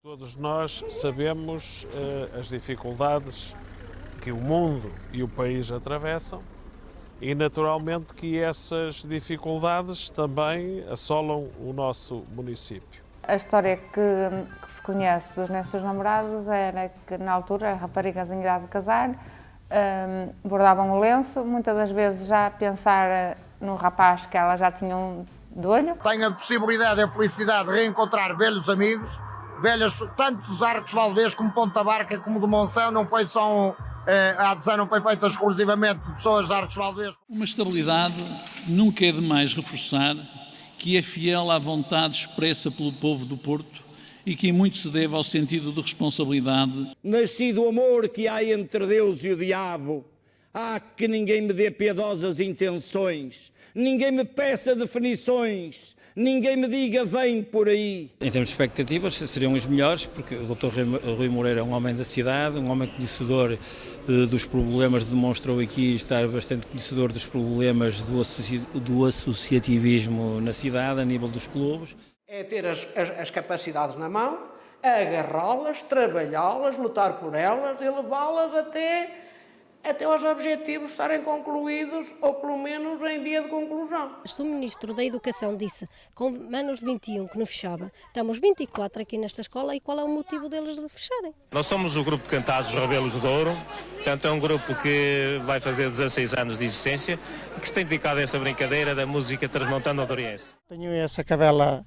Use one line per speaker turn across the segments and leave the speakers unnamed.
Todos nós sabemos as dificuldades que o mundo e o país atravessam e, naturalmente, que essas dificuldades também assolam o nosso município.
A história que se conhece dos nossos namorados era que, na altura, as raparigas em idade de casar bordavam o lenço, muitas das vezes já a pensar no rapaz que elas já tinham de olho.
Tenho a possibilidade e a felicidade de reencontrar velhos amigos, tanto dos Arcos Valdez como Ponta Barca, como do Monção. Não foi só a adesão não foi feita exclusivamente por pessoas de Arcos Valdez.
Uma estabilidade nunca é demais reforçar, que é fiel à vontade expressa pelo povo do Porto e que em muito se deve ao sentido de responsabilidade.
Nascido o amor que há entre Deus e o diabo, que ninguém me dê piedosas intenções, ninguém me peça definições, ninguém me diga vem por aí.
Em termos de expectativas seriam os melhores, porque o Dr. Rui Moreira é um homem da cidade, um homem conhecedor dos problemas, demonstrou aqui estar bastante conhecedor dos problemas do associativismo na cidade, a nível dos clubes.
É ter as capacidades na mão, agarrá-las, trabalhá-las, lutar por elas e levá-las até aos objetivos estarem concluídos ou pelo menos em via de conclusão.
O Ministro da Educação disse, com menos de 21 que não fechava, estamos 24 aqui nesta escola e qual é o motivo deles de fecharem?
Nós somos o grupo de Cantados Rebelos do Douro, portanto é um grupo que vai fazer 16 anos de existência e que se tem dedicado a esta brincadeira da música transmontana odoriense.
Tenho essa cadela,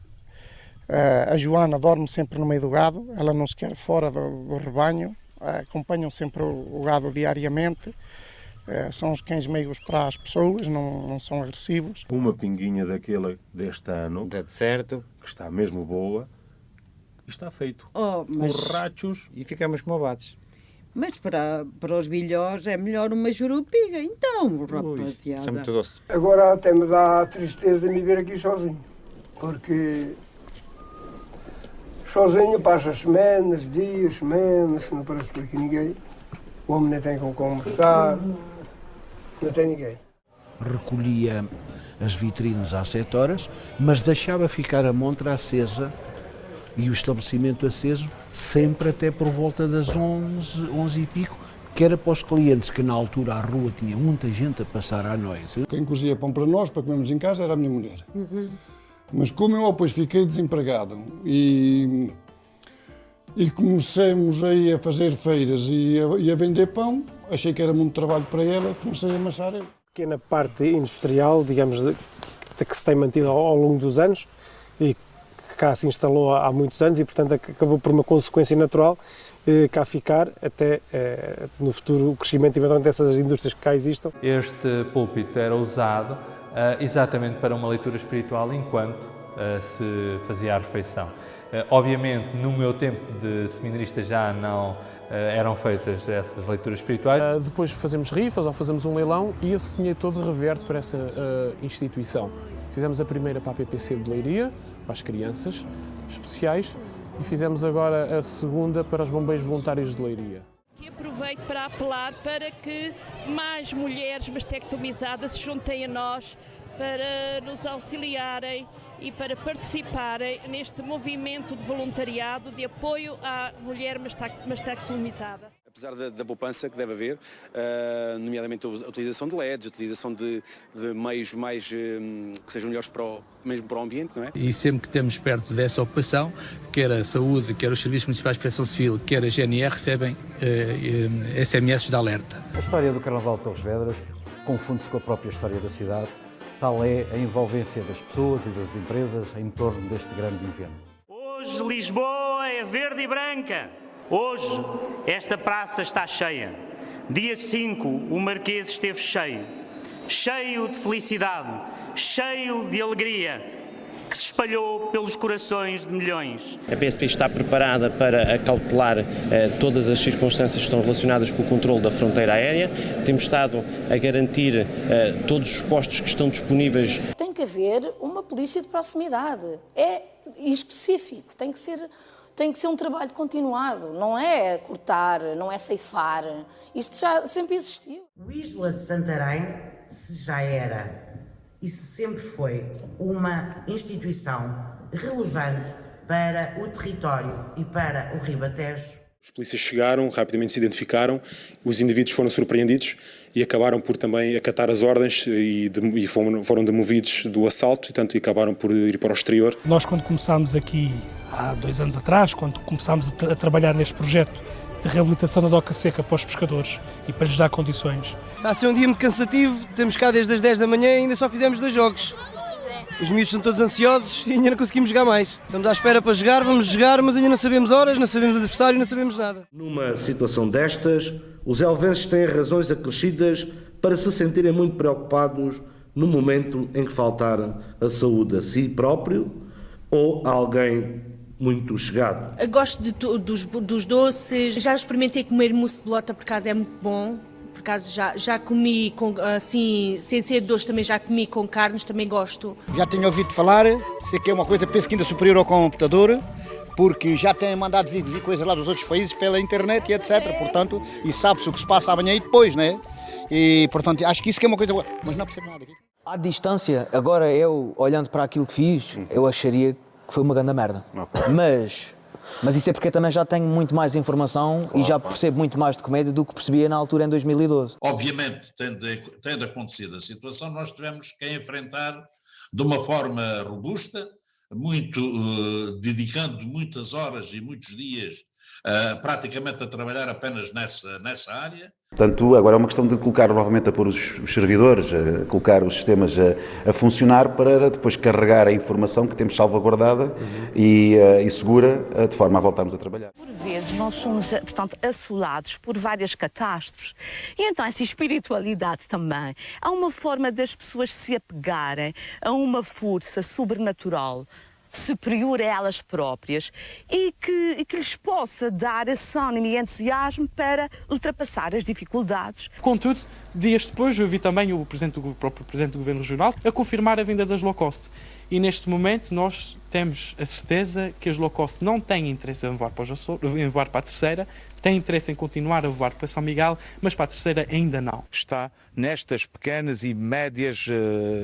a Joana dorme sempre no meio do gado, ela não se quer fora do rebanho. Acompanham sempre o gado diariamente, são os cães meigos para as pessoas, não são agressivos.
Uma pinguinha daquela deste ano,
certo,
que está mesmo boa, e está feito.
Mas...
Os rachos.
E ficamos como abates.
Mas para os bilhós é melhor uma jurupiga, então, rapaziada.
Isso é muito doce.
Agora até me dá tristeza me ver aqui sozinho, porque... sozinho passa semanas, dias, semanas, não aparece por aqui ninguém. O homem nem tem com conversar, não tem ninguém.
Recolhia as vitrines às 7 horas, mas deixava ficar a montra acesa e o estabelecimento aceso sempre até por volta das 11 e pico, que era para os clientes, que na altura a rua tinha muita gente a passar à noite.
Quem cozia pão para nós, para comermos em casa, era a minha mulher. Mas como eu depois fiquei desempregado e comecemos aí a fazer feiras e a vender pão, achei que era muito trabalho para ela, comecei a amassar eu.
Pequena parte industrial, digamos, que se tem mantido ao longo dos anos e que cá se instalou há muitos anos e, portanto, acabou por uma consequência natural cá ficar até no futuro o crescimento eventualmente dessas indústrias que cá existam.
Este púlpito era usado exatamente para uma leitura espiritual enquanto se fazia a refeição. Obviamente, no meu tempo de seminarista já não eram feitas essas leituras espirituais.
Depois fazemos rifas ou fazemos um leilão e esse dinheiro todo reverte para essa instituição. Fizemos a primeira para a PPC de Leiria, para as crianças especiais, e fizemos agora a segunda para os bombeiros voluntários de Leiria.
Aproveito para apelar para que mais mulheres mastectomizadas se juntem a nós para nos auxiliarem e para participarem neste movimento de voluntariado de apoio à mulher mastectomizada.
Apesar da poupança que deve haver, nomeadamente a utilização de LEDs, a utilização de meios mais que sejam melhores mesmo para o ambiente, não é?
E sempre que estamos perto dessa ocupação, quer a saúde, quer os serviços municipais de proteção civil, quer a GNR, recebem SMS de alerta.
A história do Carnaval de Torres Vedras confunde-se com a própria história da cidade. Tal é a envolvência das pessoas e das empresas em torno deste grande evento.
Hoje Lisboa é verde e branca. Hoje esta praça está cheia. Dia 5 o Marquês esteve cheio. Cheio de felicidade, cheio de alegria, que se espalhou pelos corações de milhões.
A PSP está preparada para acautelar todas as circunstâncias que estão relacionadas com o controle da fronteira aérea. Temos estado a garantir todos os postos que estão disponíveis.
Tem que haver uma polícia de proximidade. É específico, tem que ser um trabalho continuado, não é cortar, não é ceifar. Isto já sempre existiu.
O Isla de Santarém, se já era e se sempre foi uma instituição relevante para o território e para o Ribatejo.
Os polícias chegaram, rapidamente se identificaram, os indivíduos foram surpreendidos e acabaram por também acatar as ordens e foram demovidos do assalto e acabaram por ir para o exterior.
Nós, quando começámos aqui há 2 anos atrás, quando começámos a trabalhar neste projeto de reabilitação da doca seca para os pescadores e para lhes dar condições.
Está a ser um dia muito cansativo, estamos cá desde as 10 da manhã e ainda só fizemos 2 jogos. Os miúdos estão todos ansiosos e ainda não conseguimos jogar mais. Estamos à espera para jogar, vamos jogar, mas ainda não sabemos horas, não sabemos adversário, não sabemos nada.
Numa situação destas, os elvenses têm razões acrescidas para se sentirem muito preocupados no momento em que faltar a saúde a si próprio ou a alguém muito chegado.
Eu gosto dos doces, já experimentei comer mousse de bolota, por acaso é muito bom. Por acaso já comi, assim, sem ser doce, também já comi com carnes, também gosto.
Já tenho ouvido falar, sei que é uma coisa, penso que ainda superior ao computador, porque já têm mandado vir coisas lá dos outros países pela internet e etc, portanto, e sabe-se o que se passa amanhã e depois, né? E, portanto, acho que isso que é uma coisa boa, mas não percebo nada aqui.
À distância, agora eu, olhando para aquilo que fiz, eu acharia que foi uma grande merda. Okay. Mas isso é porque eu também já tenho muito mais informação e já percebo muito mais de comédia do que percebia na altura em 2012.
Obviamente, tendo acontecido a situação, nós tivemos que enfrentar de uma forma robusta, dedicando muitas horas e muitos dias praticamente a trabalhar apenas nessa área.
Portanto, agora é uma questão de colocar novamente a pôr os servidores, a colocar os sistemas a funcionar para depois carregar a informação que temos salvaguardada e segura, de forma a voltarmos a trabalhar.
Por vezes nós somos, portanto, assolados por várias catástrofes e então essa espiritualidade também. Há uma forma das pessoas se apegarem a uma força sobrenatural superior a elas próprias e que lhes possa dar esse ânimo e entusiasmo para ultrapassar as dificuldades.
Contudo, dias depois eu vi também o próprio Presidente do Governo Regional a confirmar a vinda das low cost. E neste momento nós temos a certeza que as low cost não têm interesse em voar para a Terceira, têm interesse em continuar a voar para São Miguel, mas para a Terceira ainda não.
Está nestas pequenas e médias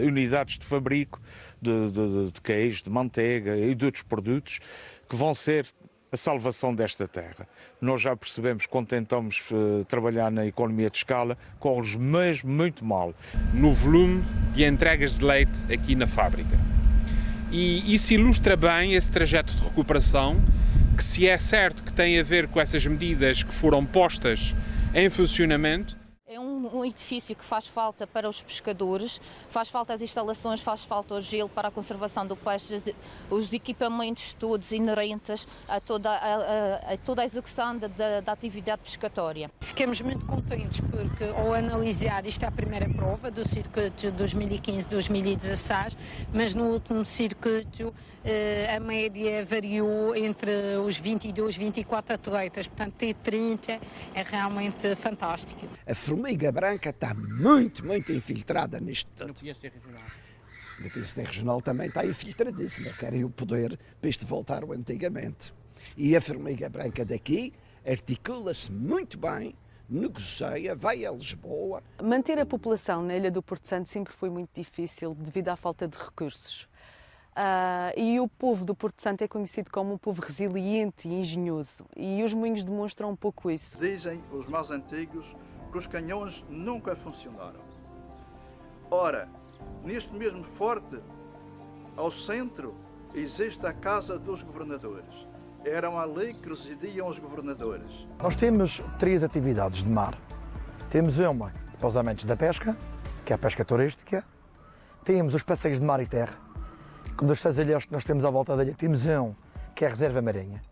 unidades de fabrico de queijo, de manteiga e de outros produtos que vão ser a salvação desta terra. Nós já percebemos quando tentamos trabalhar na economia de escala, corre-nos mesmo muito mal.
No volume de entregas de leite aqui na fábrica. E isso ilustra bem esse trajeto de recuperação, que se é certo que tem a ver com essas medidas que foram postas em funcionamento.
É um edifício que faz falta para os pescadores, faz falta as instalações, faz falta o gelo para a conservação do peixe, os equipamentos todos inerentes a toda a execução da atividade pescatória.
Ficamos muito contentes porque, ao analisar, isto é a primeira prova do circuito 2015-2016, mas no último circuito a média variou entre os 22 e 24 atletas, portanto ter 30 é realmente fantástico.
A formiga branca está muito infiltrada neste tanto. No PSD regional também está infiltradíssima, querem o poder para isto voltar ao antigamente. E a formiga branca daqui articula-se muito bem, negocia, vai a Lisboa.
Manter a população na Ilha do Porto Santo sempre foi muito difícil devido à falta de recursos. E o povo do Porto Santo é conhecido como um povo resiliente e engenhoso. E os moinhos demonstram um pouco isso.
Dizem os mais antigos que os canhões nunca funcionaram. Ora, neste mesmo forte, ao centro, existe a Casa dos Governadores. Eram ali que residiam os governadores.
Nós temos 3 atividades de mar. Temos uma para os amantes da pesca, que é a pesca turística. Temos os passeios de mar e terra. Dos 6 ilhas que nós temos à volta da ilha, temos um que é a reserva marinha.